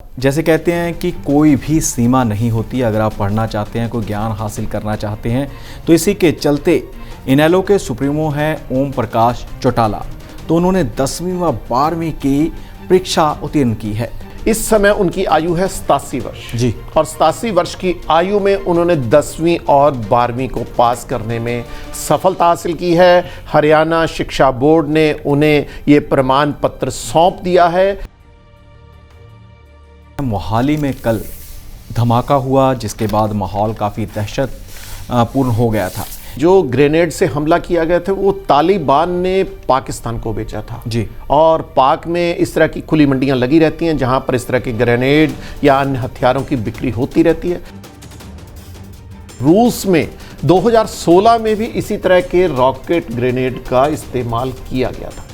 जैसे कहते हैं कि कोई भी सीमा नहीं होती। अगर आप पढ़ना चाहते हैं, कोई ज्ञान हासिल करना चाहते हैं, तो इसी के चलते इनेलो के सुप्रीमो हैं ओम प्रकाश चौटाला। तो उन्होंने 10वीं व 12वीं की परीक्षा उत्तीर्ण की है। इस समय उनकी आयु है 87 वर्ष जी। और 87 वर्ष की आयु में उन्होंने 10वीं और 12वीं को पास करने में सफलता हासिल की है। हरियाणा शिक्षा बोर्ड ने उन्हें ये प्रमाण पत्र सौंप दिया है। मोहाली में कल धमाका हुआ, जिसके बाद माहौल काफ़ी दहशत पूर्ण हो गया था। जो ग्रेनेड से हमला किया गया था वो तालिबान ने पाकिस्तान को बेचा था जी। और पाक में इस तरह की खुली मंडियां लगी रहती हैं जहां पर इस तरह के ग्रेनेड या अन्य हथियारों की बिक्री होती रहती है। रूस में 2016 में भी इसी तरह के रॉकेट ग्रेनेड का इस्तेमाल किया गया था।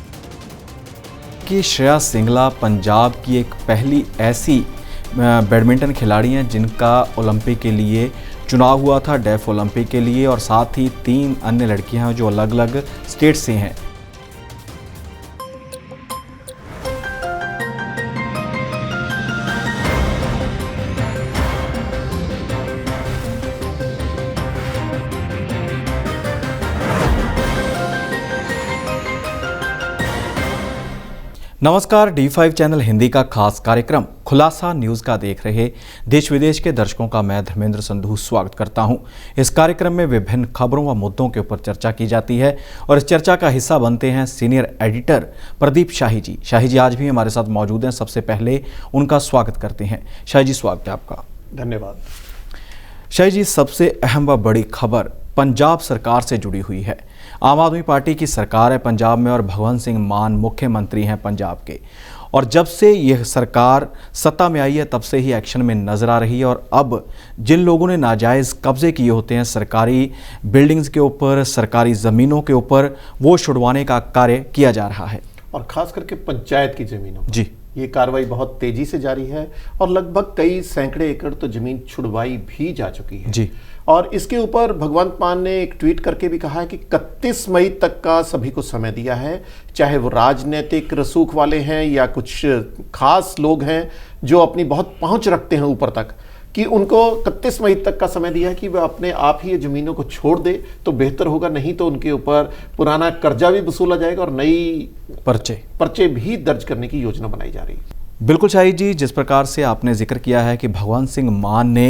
कि श्रेया सिंगला पंजाब की एक पहली ऐसी बैडमिंटन खिलाड़ी हैं जिनका ओलंपिक के लिए चुनाव हुआ था, डेफ ओलंपिक के लिए, और साथ ही 3 अन्य लड़कियां हैं जो अलग अलग स्टेट से हैं। नमस्कार, D5 चैनल हिंदी का खास कार्यक्रम खुलासा न्यूज़ का देख रहे देश विदेश के दर्शकों का मैं धर्मेंद्र संधू स्वागत करता हूं। इस कार्यक्रम में विभिन्न खबरों व मुद्दों के ऊपर चर्चा की जाती है और इस चर्चा का हिस्सा बनते हैं सीनियर एडिटर प्रदीप शाही जी। शाही जी आज भी हमारे साथ मौजूद हैं। सबसे पहले उनका स्वागत करते हैं। शाही जी, स्वागत है आपका। धन्यवाद। शाही जी, सबसे अहम व बड़ी खबर पंजाब सरकार से जुड़ी हुई है। आम आदमी पार्टी की सरकार है पंजाब में और भगवंत सिंह मान मुख्यमंत्री हैं पंजाब के। और जब से यह सरकार सत्ता में आई है तब से ही एक्शन में नजर आ रही है। और अब जिन लोगों ने नाजायज़ कब्जे किए होते हैं सरकारी बिल्डिंग्स के ऊपर, सरकारी ज़मीनों के ऊपर, वो छुड़वाने का कार्य किया जा रहा है। और खास करके पंचायत की जमीनों पर जी। ये कार्रवाई बहुत तेजी से जारी है और लगभग कई सैकड़े एकड़ तो जमीन छुड़वाई भी जा चुकी है। जी। और इसके ऊपर भगवंत मान ने एक ट्वीट करके भी कहा है कि 31 मई तक का सभी को समय दिया है, चाहे वो राजनीतिक रसूख वाले हैं या कुछ खास लोग हैं जो अपनी बहुत पहुंच रखते हैं ऊपर तक, कि उनको 31 मई तक का समय दिया है कि वह अपने आप ही ये ज़मीनों को छोड़ दे तो बेहतर होगा। नहीं तो उनके ऊपर पुराना कर्जा भी वसूला जाएगा और नई पर्चे भी दर्ज करने की योजना बनाई जा रही है। बिल्कुल शाही जी, जिस प्रकार से आपने जिक्र किया है कि भगवंत सिंह मान ने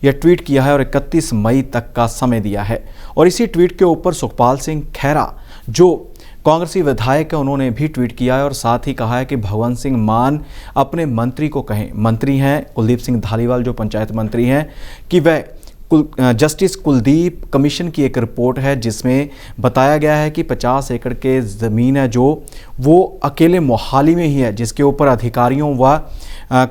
यह ट्वीट किया है और 31 मई तक का समय दिया है, और इसी ट्वीट के ऊपर सुखपाल सिंह खैरा जो कांग्रेसी विधायक है उन्होंने भी ट्वीट किया है और साथ ही कहा है कि भगवंत सिंह मान अपने मंत्री को कहें, मंत्री हैं कुलदीप सिंह धालीवाल जो पंचायत मंत्री हैं, कि वह जस्टिस कुलदीप कमीशन की एक रिपोर्ट है जिसमें बताया गया है कि 50 एकड़ के ज़मीन है जो वो अकेले मोहाली में ही है, जिसके ऊपर अधिकारियों व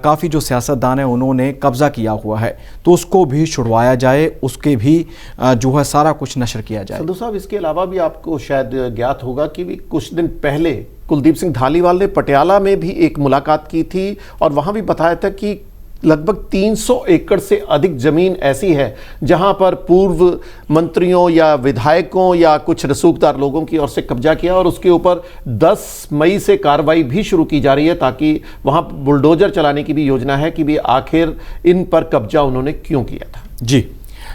काफ़ी जो सियासतदान है उन्होंने कब्ज़ा किया हुआ है, तो उसको भी छुड़वाया जाए, उसके भी जो है सारा कुछ नशर किया जाए। संधू साहब, इसके अलावा भी आपको शायद ज्ञात होगा कि भी कुछ दिन पहले कुलदीप सिंह धालीवाल ने पटियाला में भी एक मुलाकात की थी और वहाँ भी बताया था कि लगभग 300 एकड़ से अधिक जमीन ऐसी है जहां पर पूर्व मंत्रियों या विधायकों या कुछ रसूखदार लोगों की ओर से कब्जा किया और उसके ऊपर 10 मई से कार्रवाई भी शुरू की जा रही है ताकि वहां बुलडोजर चलाने की भी योजना है कि भी आखिर इन पर कब्जा उन्होंने क्यों किया था। जी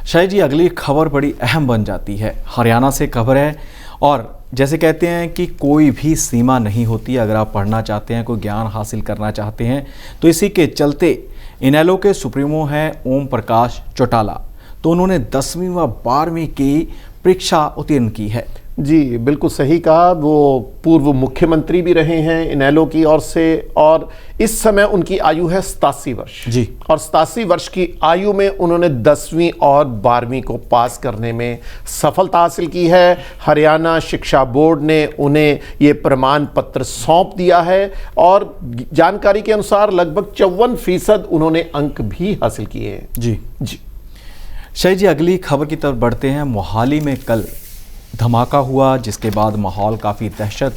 शायद जी, अगली खबर बड़ी अहम बन जाती है। हरियाणा से खबर है और जैसे कहते हैं कि कोई भी सीमा नहीं होती। अगर आप पढ़ना चाहते हैं, कोई ज्ञान हासिल करना चाहते हैं, तो इसी के चलते इनेलो के सुप्रीमो हैं ओम प्रकाश चौटाला। तो उन्होंने 10वीं व 12वीं की परीक्षा उत्तीर्ण की है। जी, बिल्कुल सही कहा। वो पूर्व मुख्यमंत्री भी रहे हैं इनेलो की ओर से और इस समय उनकी आयु है 87 वर्ष जी। और 87 वर्ष की आयु में उन्होंने 10वीं और 12वीं को पास करने में सफलता हासिल की है। हरियाणा शिक्षा बोर्ड ने उन्हें ये प्रमाण पत्र सौंप दिया है और जानकारी के अनुसार लगभग 54% उन्होंने अंक भी हासिल किए हैं। जी जी। शायद जी, अगली खबर की तरफ बढ़ते हैं। मोहाली में कल धमाका हुआ, जिसके बाद माहौल काफ़ी दहशत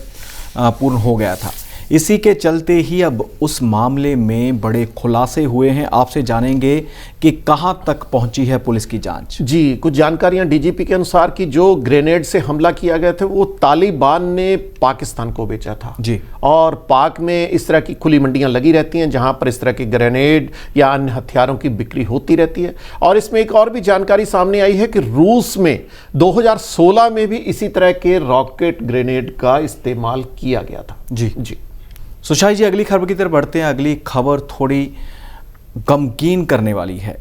पूर्ण हो गया था। इसी के चलते ही अब उस मामले में बड़े खुलासे हुए हैं। आपसे जानेंगे कि कहां तक पहुंची है पुलिस की जांच। जी, कुछ जानकारियां डीजीपी के अनुसार कि जो ग्रेनेड से हमला किया गया था वो तालिबान ने पाकिस्तान को बेचा था जी। और पाक में इस तरह की खुली मंडियां लगी रहती हैं जहां पर इस तरह के ग्रेनेड या अन्य हथियारों की बिक्री होती रहती है। और इसमें एक और भी जानकारी सामने आई है कि रूस में 2016 में भी इसी तरह के रॉकेट ग्रेनेड का इस्तेमाल किया गया था। जी। सुशाई जी, अगली खबर की तरफ बढ़ते हैं। अगली खबर थोड़ी गमगीन करने वाली है।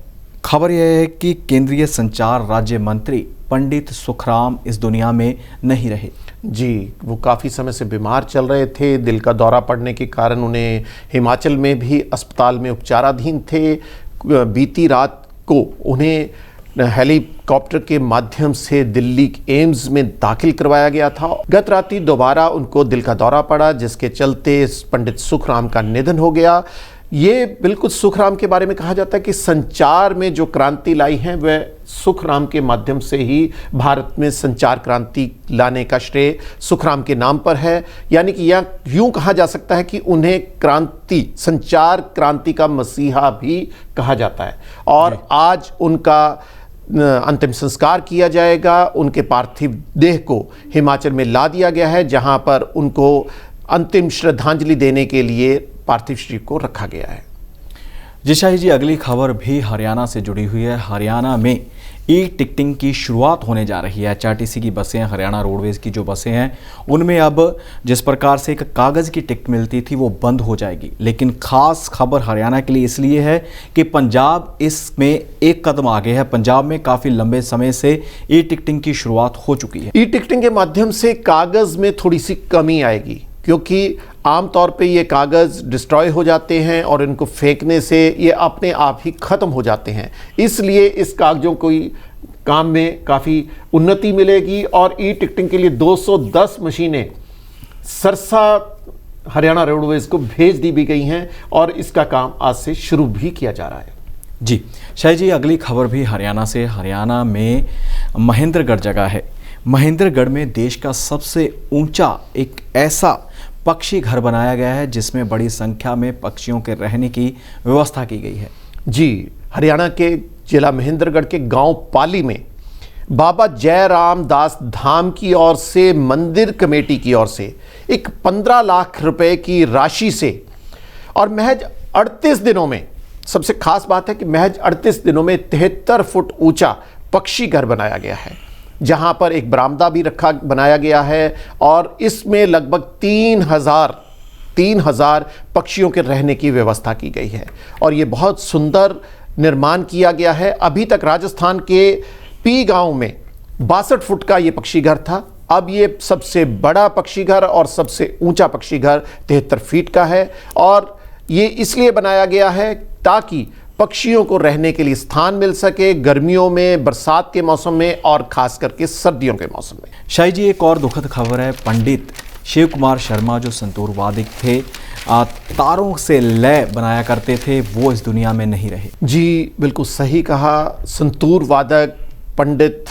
खबर यह है कि केंद्रीय संचार राज्य मंत्री पंडित सुखराम इस दुनिया में नहीं रहे। जी, वो काफ़ी समय से बीमार चल रहे थे। दिल का दौरा पड़ने के कारण उन्हें हिमाचल में भी अस्पताल में उपचाराधीन थे। बीती रात को उन्हें हेलीकॉप्टर के माध्यम से दिल्ली एम्स में दाखिल करवाया गया था। गत रात्रि दोबारा उनको दिल का दौरा पड़ा, जिसके चलते पंडित सुखराम का निधन हो गया। ये बिल्कुल सुखराम के बारे में कहा जाता है कि संचार में जो क्रांति लाई है वह सुखराम के माध्यम से ही भारत में संचार क्रांति लाने का श्रेय सुखराम के नाम पर है। यानी कि यह यूं कहा जा सकता है कि उन्हें संचार क्रांति का मसीहा भी कहा जाता है। और आज उनका अंतिम संस्कार किया जाएगा। उनके पार्थिव देह को हिमाचल में ला दिया गया है, जहां पर उनको अंतिम श्रद्धांजलि देने के लिए पार्थिव शरीर को रखा गया है। जी शाही जी, अगली खबर भी हरियाणा से जुड़ी हुई है। हरियाणा में ई टिकटिंग की शुरुआत होने जा रही है। एचआरटीसी की बसें, हरियाणा रोडवेज की जो बसें हैं, उनमें अब जिस प्रकार से एक कागज़ की टिकट मिलती थी वो बंद हो जाएगी। लेकिन खास खबर हरियाणा के लिए इसलिए है कि पंजाब इसमें एक कदम आगे है। पंजाब में काफ़ी लंबे समय से ई टिकटिंग की शुरुआत हो चुकी है। ई टिकटिंग के माध्यम से कागज़ में थोड़ी सी कमी आएगी, क्योंकि आमतौर पे ये कागज़ डिस्ट्रॉय हो जाते हैं और इनको फेंकने से ये अपने आप ही ख़त्म हो जाते हैं। इसलिए इस कागज़ों को काम में काफ़ी उन्नति मिलेगी और ई टिकटिंग के लिए 210 मशीनें सरसा हरियाणा रोडवेज को भेज दी भी गई हैं और इसका काम आज से शुरू भी किया जा रहा है। जी शायद जी, अगली खबर भी हरियाणा से। हरियाणा में महेंद्रगढ़ जगह है। महेंद्रगढ़ में देश का सबसे ऊंचा एक ऐसा पक्षी घर बनाया गया है जिसमें बड़ी संख्या में पक्षियों के रहने की व्यवस्था की गई है। जी, हरियाणा के जिला महेंद्रगढ़ के गांव पाली में बाबा जयराम दास धाम की ओर से, मंदिर कमेटी की ओर से एक 15 लाख रुपए की राशि से और महज 38 दिनों में, सबसे खास बात है कि महज 38 दिनों में 73 फुट ऊंचा पक्षी घर बनाया गया है, जहां पर एक बरामदा भी बनाया गया है और इसमें लगभग 3000 पक्षियों के रहने की व्यवस्था की गई है और ये बहुत सुंदर निर्माण किया गया है। अभी तक राजस्थान के पी गांव में 62 फुट का ये पक्षी घर था। अब ये सबसे बड़ा पक्षी घर और सबसे ऊंचा पक्षी घर 73 फीट का है और ये इसलिए बनाया गया है ताकि पक्षियों को रहने के लिए स्थान मिल सके, गर्मियों में, बरसात के मौसम में और खास करके सर्दियों के मौसम में। शाही जी, एक और दुखद खबर है। पंडित शिव कुमार शर्मा जो संतूर वादक थे, तारों से लय बनाया करते थे, वो इस दुनिया में नहीं रहे। जी बिल्कुल सही कहा। संतूर वादक पंडित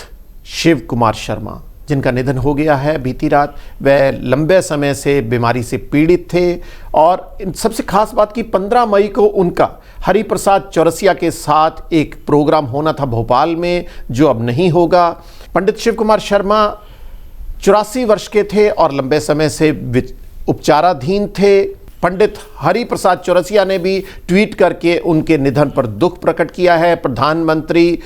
शिव कुमार शर्मा जिनका निधन हो गया है बीती रात, वह लंबे समय से बीमारी से पीड़ित थे और सबसे खास बात कि 15 मई को उनका हरिप्रसाद चौरसिया के साथ एक प्रोग्राम होना था भोपाल में, जो अब नहीं होगा। पंडित शिव कुमार शर्मा 84 वर्ष के थे और लंबे समय से उपचाराधीन थे। पंडित हरिप्रसाद चौरसिया ने भी ट्वीट करके उनके निधन पर दुख प्रकट किया है। प्रधानमंत्री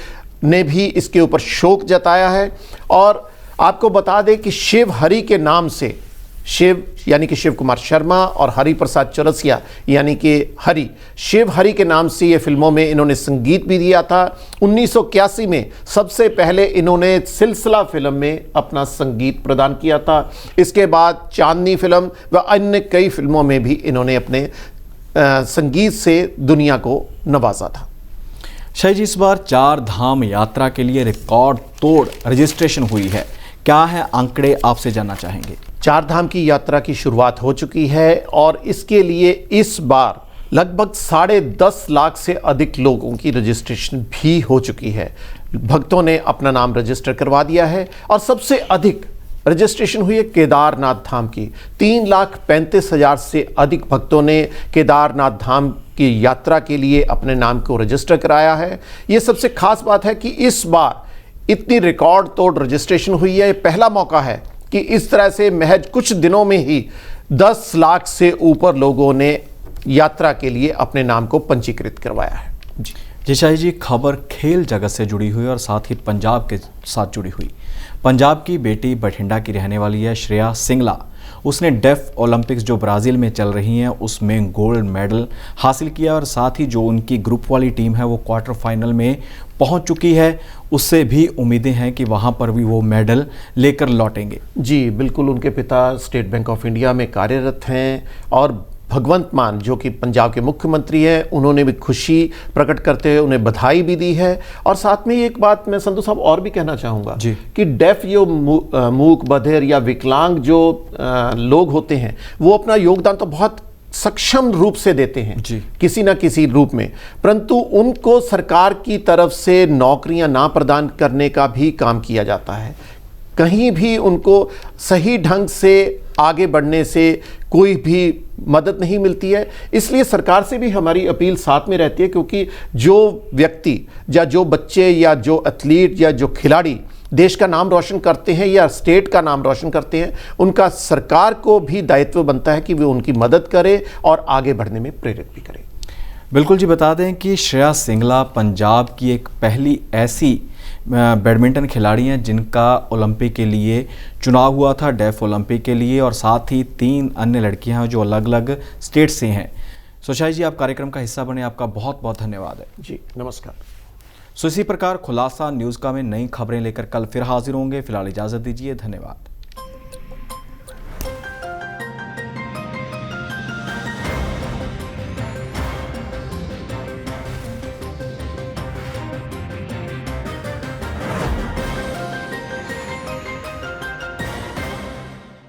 ने भी इसके ऊपर शोक जताया है और आपको बता दें कि शिव हरि के नाम से, शिव यानी कि शिव कुमार शर्मा और हरिप्रसाद चौरसिया यानी कि हरि, शिव हरि के नाम से ये फिल्मों में इन्होंने संगीत भी दिया था। 1981 में सबसे पहले इन्होंने सिलसिला फिल्म में अपना संगीत प्रदान किया था। इसके बाद चांदनी फिल्म व अन्य कई फिल्मों में भी इन्होंने अपने संगीत से दुनिया को नवाजा था। शायद जी, इस बार 4 धाम यात्रा के लिए रिकॉर्ड तोड़ रजिस्ट्रेशन हुई है। क्या है आंकड़े, आपसे जानना चाहेंगे। 4 धाम की यात्रा की शुरुआत हो चुकी है और इसके लिए इस बार लगभग 10.5 लाख से अधिक लोगों की रजिस्ट्रेशन भी हो चुकी है। भक्तों ने अपना नाम रजिस्टर करवा दिया है और सबसे अधिक रजिस्ट्रेशन हुई है केदारनाथ धाम की। 3,35,000 से अधिक भक्तों ने केदारनाथ धाम की यात्रा के लिए अपने नाम को रजिस्टर कराया है। ये सबसे खास बात है कि इस बार इतनी रिकॉर्ड तोड़ रजिस्ट्रेशन हुई है। ये पहला मौका है कि इस तरह से महज कुछ दिनों में ही 10 लाख से ऊपर लोगों ने यात्रा के लिए अपने नाम को पंजीकृत करवाया है। जी शाही जी, खबर खेल जगत से जुड़ी हुई और साथ ही पंजाब के साथ जुड़ी हुई। पंजाब की बेटी बठिंडा की रहने वाली है श्रेया सिंगला। उसने डेफ ओलंपिक्स जो ब्राज़ील में चल रही हैं उसमें गोल्ड मेडल हासिल किया और साथ ही जो उनकी ग्रुप वाली टीम है वो क्वार्टर फाइनल में पहुंच चुकी है। उससे भी उम्मीदें हैं कि वहां पर भी वो मेडल लेकर लौटेंगे। जी बिल्कुल, उनके पिता स्टेट बैंक ऑफ इंडिया में कार्यरत हैं और भगवंत मान जो कि पंजाब के मुख्यमंत्री हैं, उन्होंने भी खुशी प्रकट करते हुए उन्हें बधाई भी दी है। और साथ में एक बात मैं संधू साहब और भी कहना चाहूँगा कि डेफ जो मूक बधिर या विकलांग जो लोग होते हैं वो अपना योगदान तो बहुत सक्षम रूप से देते हैं किसी ना किसी रूप में, परंतु उनको सरकार की तरफ से नौकरियां ना प्रदान करने का भी काम किया जाता है। कहीं भी उनको सही ढंग से आगे बढ़ने से कोई भी मदद नहीं मिलती है। इसलिए सरकार से भी हमारी अपील साथ में रहती है, क्योंकि जो व्यक्ति या जो बच्चे या जो एथलीट या जो खिलाड़ी देश का नाम रोशन करते हैं या स्टेट का नाम रोशन करते हैं, उनका सरकार को भी दायित्व बनता है कि वे उनकी मदद करे और आगे बढ़ने में प्रेरित भी करे। बिल्कुल जी, बता दें कि श्रेया सिंगला पंजाब की एक पहली ऐसी बैडमिंटन खिलाड़ी हैं जिनका ओलंपिक के लिए चुनाव हुआ था, डेफ ओलंपिक के लिए, और साथ ही 3 अन्य लड़कियां हैं जो अलग अलग स्टेट से हैं। शाही जी, आप कार्यक्रम का हिस्सा बने, आपका बहुत बहुत धन्यवाद है। जी नमस्कार। इसी प्रकार खुलासा न्यूज़ का में नई खबरें लेकर कल फिर हाजिर होंगे। फिलहाल इजाज़त दीजिए, धन्यवाद।